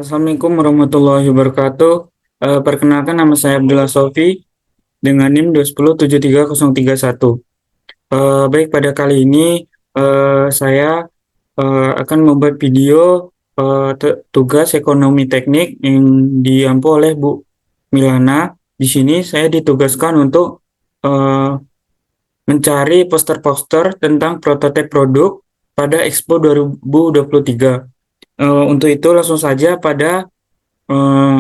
Assalamualaikum warahmatullahi wabarakatuh. Perkenalkan nama saya Abdullah Sofi dengan NIM 2107301. Baik, pada kali ini saya akan membuat video tugas ekonomi teknik yang diampu oleh Bu Milana. Di sini saya ditugaskan untuk eh, mencari poster-poster tentang prototipe produk pada Expo 2023. Untuk itu langsung saja pada eh,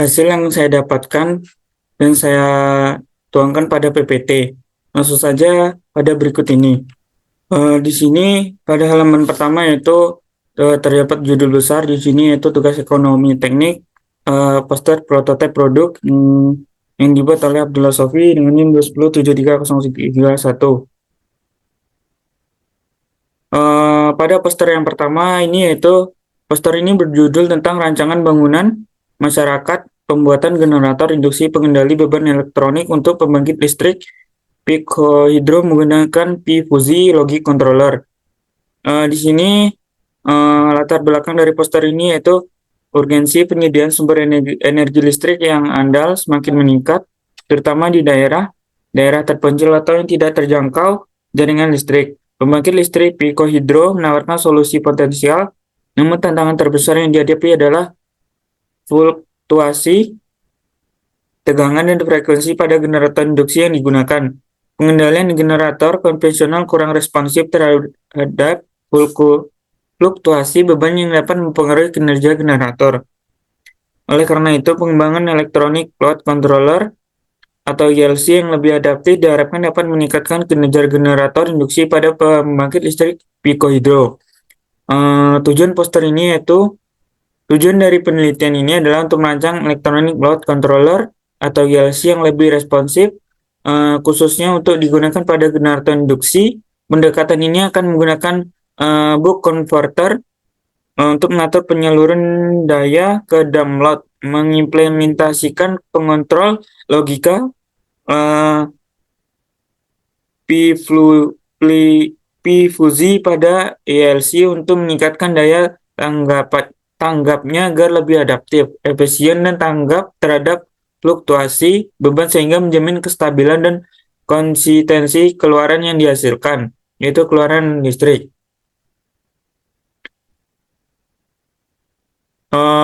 hasil yang saya dapatkan dan saya tuangkan pada PPT. Langsung saja pada berikut ini. Di sini pada halaman pertama yaitu terdapat judul besar di sini yaitu tugas ekonomi teknik poster prototipe produk yang dibuat oleh Abdullah Sofi dengan NIM 2107301. Pada poster yang pertama ini yaitu poster ini berjudul tentang rancangan bangunan masyarakat pembuatan generator induksi pengendali beban elektronik untuk pembangkit listrik Picohydro menggunakan P-Fuzi Logic Controller. Di sini latar belakang dari poster ini yaitu urgensi penyediaan sumber energi listrik yang andal semakin meningkat, terutama di daerah terpencil atau yang tidak terjangkau jaringan listrik. Pembangkit listrik Picohydro menawarkan solusi potensial, namun tantangan terbesar yang dihadapi adalah fluktuasi tegangan dan frekuensi pada generator induksi yang digunakan. Pengendalian generator konvensional kurang responsif terhadap fluktuasi beban yang dapat mempengaruhi kinerja generator. Oleh karena itu, pengembangan Electronic Load Controller atau ELC yang lebih adaptif diharapkan dapat meningkatkan kinerja generator induksi pada pembangkit listrik Picohydro. Tujuan dari penelitian ini adalah untuk merancang Electronic Load Controller atau ELC yang lebih responsif, khususnya untuk digunakan pada generator induksi. Pendekatan ini akan menggunakan buck converter untuk mengatur penyaluran daya ke dalam load, mengimplementasikan pengontrol logika P-Fuzi pada ELC untuk meningkatkan daya tanggapnya agar lebih adaptif, efisien, dan tanggap terhadap fluktuasi beban sehingga menjamin kestabilan dan konsistensi keluaran yang dihasilkan, yaitu keluaran listrik.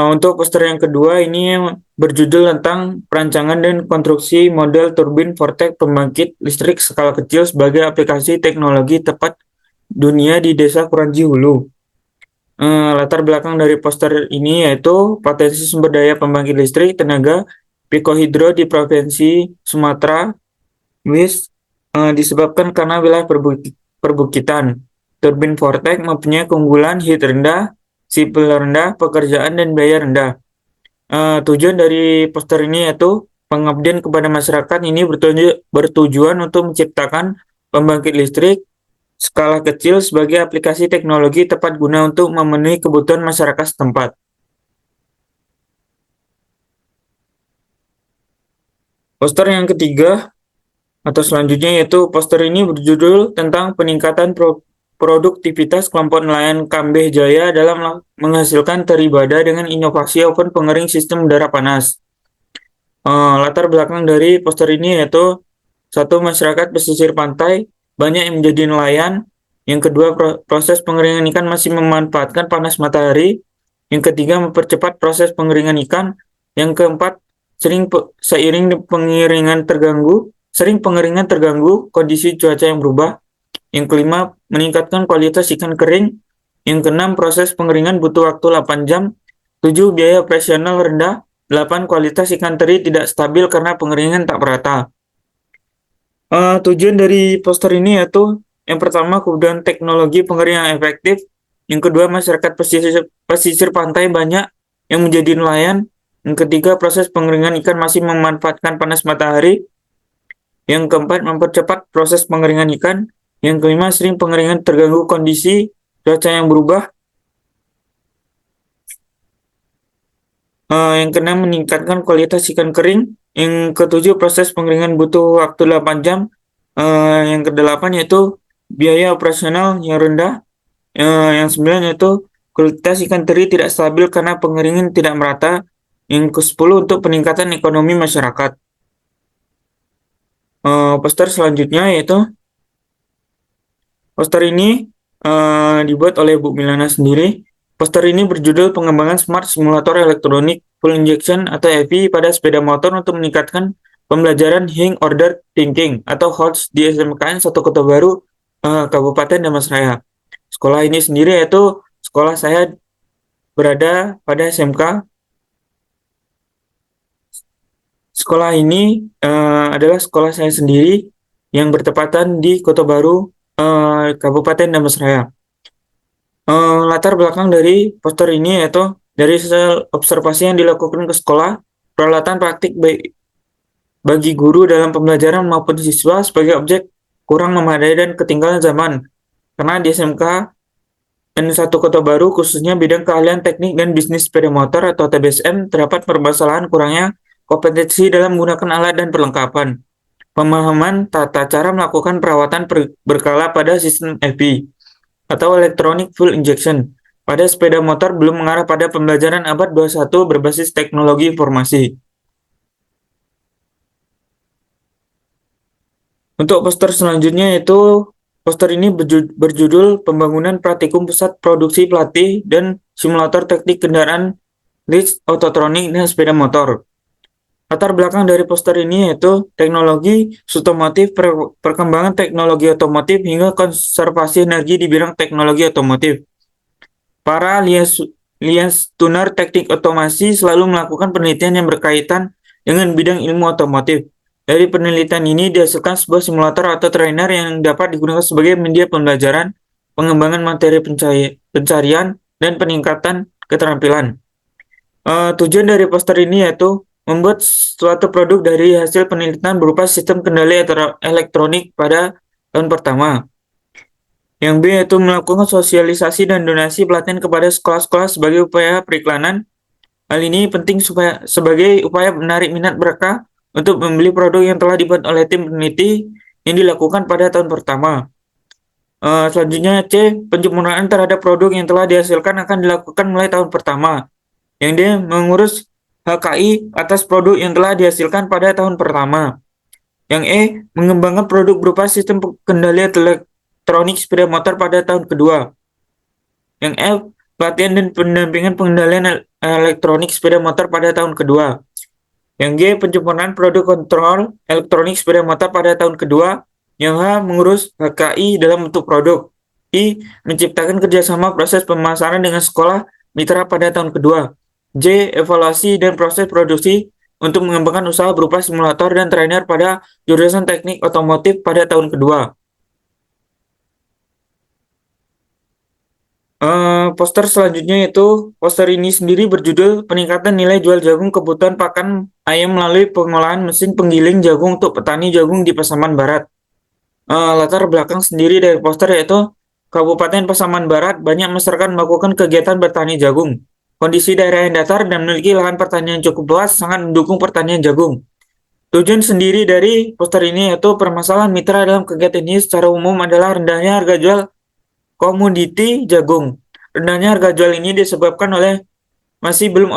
Untuk poster yang kedua ini berjudul tentang perancangan dan konstruksi model turbin Vortex pembangkit listrik skala kecil sebagai aplikasi teknologi tepat dunia di Desa Kuranji Hulu. Latar belakang dari poster ini yaitu potensi sumber daya pembangkit listrik tenaga Picohydro di Provinsi Sumatera disebabkan karena wilayah perbukitan. Turbin Vortex mempunyai keunggulan heat rendah, sipil rendah, pekerjaan, dan biaya rendah. Tujuan dari poster ini yaitu pengabdian kepada masyarakat ini bertujuan untuk menciptakan pembangkit listrik skala kecil sebagai aplikasi teknologi tepat guna untuk memenuhi kebutuhan masyarakat setempat. Poster yang ketiga atau selanjutnya yaitu poster ini berjudul tentang peningkatan produktivitas kelompok nelayan Kambeh Jaya dalam menghasilkan teribada dengan inovasi oven pengering sistem udara panas. Latar belakang dari poster ini yaitu satu, masyarakat pesisir pantai banyak yang menjadi nelayan. Yang kedua, proses pengeringan ikan masih memanfaatkan panas matahari. Yang ketiga, mempercepat proses pengeringan ikan. Yang keempat, sering pengeringan terganggu kondisi cuaca yang berubah. Yang kelima, meningkatkan kualitas ikan kering. Yang keenam, proses pengeringan butuh waktu 8 jam. 7, biaya operasional rendah. 8, kualitas ikan teri tidak stabil karena pengeringan tak merata. Tujuan dari poster ini yaitu yang pertama, kemudian teknologi pengeringan efektif. Yang kedua, masyarakat pesisir pantai banyak yang menjadi nelayan. Yang ketiga, proses pengeringan ikan masih memanfaatkan panas matahari. Yang keempat, mempercepat proses pengeringan ikan. Yang kelima, sering pengeringan terganggu kondisi cuaca yang berubah. Yang keenam, meningkatkan kualitas ikan kering. Yang ketujuh, proses pengeringan butuh waktu 8 jam. Yang kedelapan yaitu biaya operasional yang rendah. Yang sembilan yaitu kualitas ikan teri tidak stabil karena pengeringan tidak merata. Yang ke-10 untuk peningkatan ekonomi masyarakat. Poster selanjutnya yaitu poster ini dibuat oleh Bu Milana sendiri. Poster ini berjudul Pengembangan Smart Simulator Elektronik Full Injection atau EVI pada sepeda motor untuk meningkatkan pembelajaran Hing Order Thinking atau HOTS di SMKN 1 Kota Baru, Kabupaten Damastraya. Sekolah ini sendiri yaitu sekolah saya berada pada SMK. Sekolah ini adalah sekolah saya sendiri yang bertepatan di Kota Baru, Kabupaten Damastraya. Latar belakang dari poster ini yaitu dari observasi yang dilakukan ke sekolah, peralatan praktik bagi guru dalam pembelajaran maupun siswa sebagai objek kurang memadai dan ketinggalan zaman. Karena di SMK N1 Kota Baru khususnya bidang keahlian teknik dan bisnis sepeda motor atau TBSM terdapat permasalahan kurangnya kompetensi dalam menggunakan alat dan perlengkapan. Pemahaman tata cara melakukan perawatan berkala pada sistem EV atau Electronic Fuel Injection pada sepeda motor belum mengarah pada pembelajaran abad 21 berbasis teknologi informasi. Untuk poster selanjutnya yaitu poster ini berjudul Pembangunan Praktikum Pusat Produksi Pelatih dan Simulator Teknik Kendaraan List Autotronik dan Sepeda Motor. Latar belakang dari poster ini yaitu teknologi otomotif, perkembangan teknologi otomotif hingga konservasi energi di bidang teknologi otomotif. Para liaison teknik otomasi selalu melakukan penelitian yang berkaitan dengan bidang ilmu otomotif. Dari penelitian ini dihasilkan sebuah simulator atau trainer yang dapat digunakan sebagai media pembelajaran, pengembangan materi pencarian, dan peningkatan keterampilan. Tujuan dari poster ini yaitu membuat suatu produk dari hasil penelitian berupa sistem kendali elektronik pada tahun pertama. Yang B yaitu melakukan sosialisasi dan donasi pelatihan kepada sekolah-sekolah sebagai upaya periklanan. Hal ini penting sebagai upaya menarik minat mereka untuk membeli produk yang telah dibuat oleh tim peneliti yang dilakukan pada tahun pertama. Selanjutnya C, penyempurnaan terhadap produk yang telah dihasilkan akan dilakukan mulai tahun pertama. Yang D, mengurus HKI atas produk yang telah dihasilkan pada tahun pertama. Yang E, mengembangkan produk berupa sistem kendali elektronik sepeda motor pada tahun kedua. Yang F, pelatihan dan pendampingan pengendalian elektronik sepeda motor pada tahun kedua. Yang G, penyempurnaan produk kontrol elektronik sepeda motor pada tahun kedua. Yang H, mengurus HKI dalam bentuk produk. I, menciptakan kerjasama proses pemasaran dengan sekolah mitra pada tahun kedua. J, evaluasi dan proses produksi untuk mengembangkan usaha berupa simulator dan trainer pada jurusan teknik otomotif pada tahun kedua. Poster selanjutnya yaitu poster ini sendiri berjudul Peningkatan Nilai Jual Jagung Kebutuhan Pakan Ayam melalui Pengolahan Mesin Penggiling Jagung untuk Petani Jagung di Pasaman Barat. Latar belakang sendiri dari poster yaitu Kabupaten Pasaman Barat banyak masyarakat melakukan kegiatan bertani jagung. Kondisi daerah yang datar dan memiliki lahan pertanian cukup luas sangat mendukung pertanian jagung. Tujuan sendiri dari poster ini yaitu permasalahan mitra dalam kegiatan ini secara umum adalah rendahnya harga jual komoditi jagung. Rendahnya harga jual ini disebabkan oleh masih belum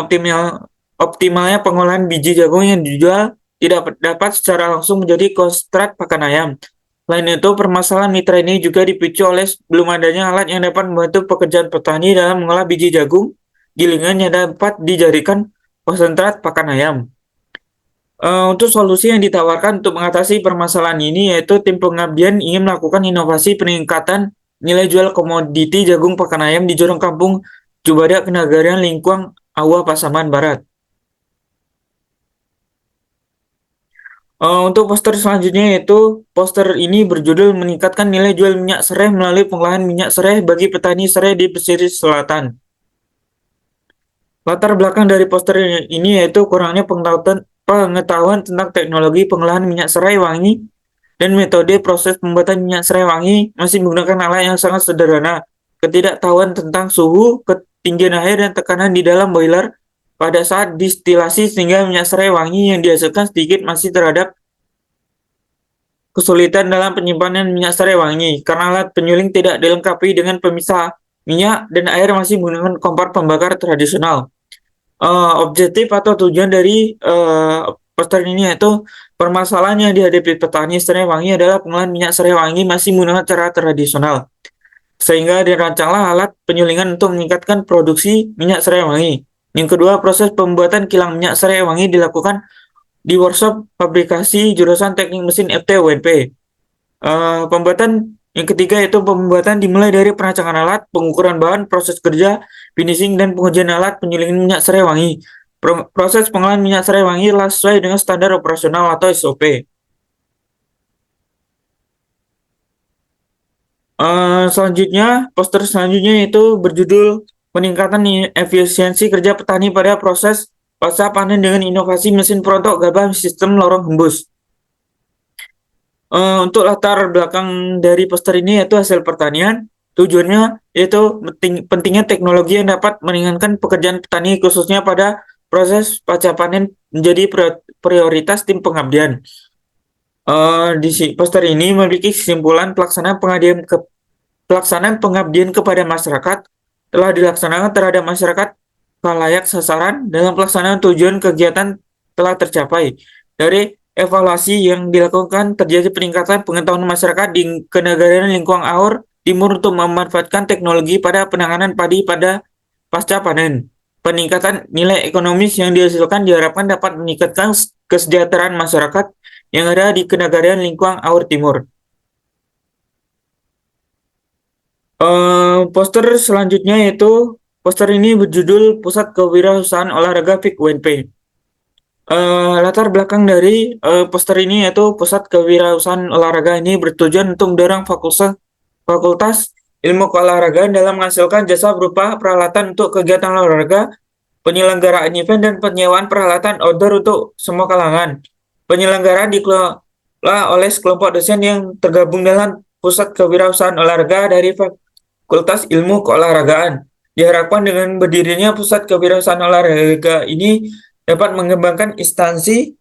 optimalnya pengolahan biji jagung yang dijual tidak dapat secara langsung menjadi konsentrat pakan ayam. Selain itu, permasalahan mitra ini juga dipicu oleh belum adanya alat yang dapat membantu pekerjaan petani dalam mengolah biji jagung gilingan yang dapat dijadikan konsentrat pakan ayam. Untuk solusi yang ditawarkan untuk mengatasi permasalahan ini yaitu tim pengabdian ingin melakukan inovasi peningkatan nilai jual komoditi jagung pakan ayam di Jorong Kampung Jubadak Kenagarian Lingkuang Awa Pasaman Barat. Untuk poster selanjutnya yaitu poster ini berjudul Meningkatkan Nilai Jual Minyak Serai melalui Pengolahan Minyak Serai bagi Petani Serai di Pesisir Selatan. Latar belakang dari poster ini yaitu kurangnya pengetahuan tentang teknologi pengolahan minyak serai wangi dan metode proses pembuatan minyak serai wangi masih menggunakan alat yang sangat sederhana. Ketidaktahuan tentang suhu, ketinggian air, dan tekanan di dalam boiler pada saat distilasi sehingga minyak serai wangi yang dihasilkan sedikit masih terhadap kesulitan dalam penyimpanan minyak serai wangi karena alat penyuling tidak dilengkapi dengan pemisah minyak, dan air masih menggunakan kompor pembakar tradisional. Objektif atau tujuan dari poster ini yaitu permasalahan yang dihadapi petani serai wangi adalah pengolahan minyak serai wangi masih menggunakan cara tradisional, sehingga dirancanglah alat penyulingan untuk meningkatkan produksi minyak serai wangi. Yang kedua, proses pembuatan kilang minyak serai wangi dilakukan di workshop fabrikasi jurusan Teknik Mesin FT UNP. Pembuatan yang ketiga itu pembuatan dimulai dari perancangan alat, pengukuran bahan, proses kerja, finishing, dan pengujian alat penyulingan minyak serai wangi. Proses pengolahan minyak serai wangi adalah sesuai dengan standar operasional atau SOP. Poster selanjutnya itu berjudul peningkatan efisiensi kerja petani pada proses pasca panen dengan inovasi mesin perontok gabah sistem lorong hembus. Untuk latar belakang dari poster ini yaitu hasil pertanian. Tujuannya yaitu pentingnya teknologi yang dapat meringankan pekerjaan petani khususnya pada proses pasca panen menjadi prioritas tim pengabdian. Di poster ini memiliki kesimpulan pelaksanaan pengabdian kepada masyarakat telah dilaksanakan terhadap masyarakat khalayak sasaran dalam pelaksanaan tujuan kegiatan telah tercapai. Dari evaluasi yang dilakukan terjadi peningkatan pengetahuan masyarakat di kenegarayan lingkungan Aur Timur untuk memanfaatkan teknologi pada penanganan padi pada pasca panen. Peningkatan nilai ekonomis yang dihasilkan diharapkan dapat meningkatkan kesejahteraan masyarakat yang ada di kenegarayan lingkungan Aur Timur. Poster selanjutnya yaitu poster ini berjudul Pusat Kewirausahaan Olahraga FIK UNP. Latar belakang dari poster ini yaitu Pusat Kewirausahaan Olahraga ini bertujuan untuk mendorong Fakultas Ilmu Keolahragaan dalam menghasilkan jasa berupa peralatan untuk kegiatan olahraga, penyelenggaraan event, dan penyewaan peralatan outdoor untuk semua kalangan. Penyelenggaraan dikelola oleh sekelompok dosen yang tergabung dalam Pusat Kewirausahaan Olahraga dari Fakultas Ilmu Keolahragaan. Diharapkan dengan berdirinya Pusat Kewirausahaan Olahraga ini dapat mengembangkan instansi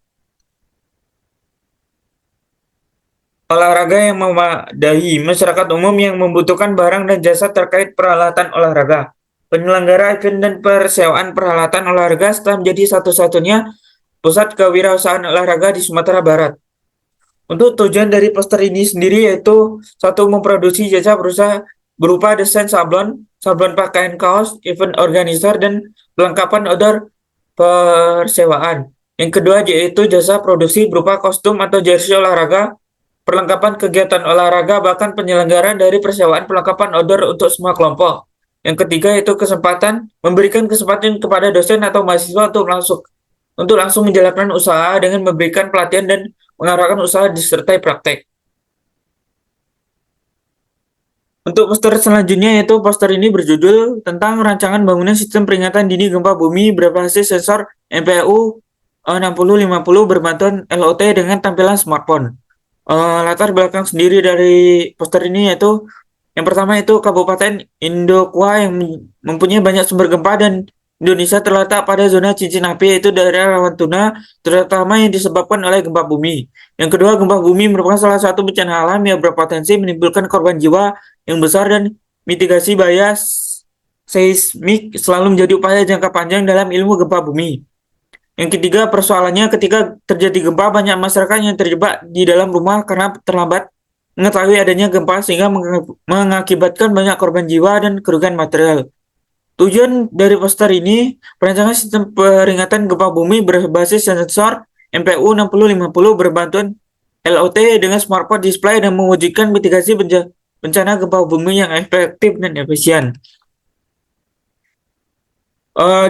olahraga yang memadai masyarakat umum yang membutuhkan barang dan jasa terkait peralatan olahraga. Penyelenggara event dan persewaan peralatan olahraga setelah menjadi satu-satunya pusat kewirausahaan olahraga di Sumatera Barat. Untuk tujuan dari poster ini sendiri yaitu satu, memproduksi jasa berupa desain sablon pakaian kaos, event organizer, dan perlengkapan outdoor persewaan. Yang kedua yaitu jasa produksi berupa kostum atau jersey olahraga, perlengkapan kegiatan olahraga, bahkan penyelenggaraan dari persewaan perlengkapan outdoor untuk semua kelompok. Yang ketiga yaitu memberikan kesempatan kepada dosen atau mahasiswa untuk langsung menjalankan usaha dengan memberikan pelatihan dan mengarahkan usaha disertai praktek. Untuk poster selanjutnya yaitu poster ini berjudul tentang rancangan bangunan sistem peringatan dini gempa bumi berbasis sensor MPU 6050 berbantuan LOT dengan tampilan smartphone. Latar belakang sendiri dari poster ini yaitu yang pertama itu Kabupaten Indokwa yang mempunyai banyak sumber gempa dan Indonesia terletak pada zona cincin api yaitu daerah rawan tuna terutama yang disebabkan oleh gempa bumi. Yang kedua, gempa bumi merupakan salah satu bencana alam yang berpotensi menimbulkan korban jiwa yang besar dan mitigasi bahaya seismik selalu menjadi upaya jangka panjang dalam ilmu gempa bumi. Yang ketiga, persoalannya ketika terjadi gempa, banyak masyarakat yang terjebak di dalam rumah karena terlambat mengetahui adanya gempa sehingga mengakibatkan banyak korban jiwa dan kerugian material. Tujuan dari poster ini, perancangan sistem peringatan gempa bumi berbasis sensor MPU 6050 berbantuan LOT dengan smartphone display dan mewujudkan mitigasi bencana gempa bumi yang efektif dan efisien.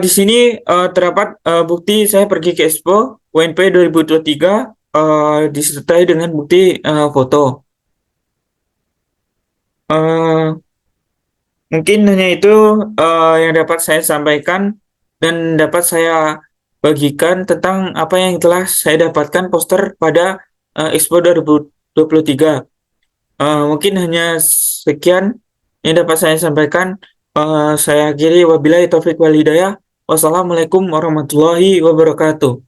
Di sini terdapat bukti saya pergi ke Expo UNP 2023 disertai dengan bukti foto. Mungkin hanya itu yang dapat saya sampaikan dan dapat saya bagikan tentang apa yang telah saya dapatkan poster pada Expo 2023. Mungkin hanya sekian yang dapat saya sampaikan. Saya akhiri wabillahi taufik wal hidayah. Wassalamualaikum warahmatullahi wabarakatuh.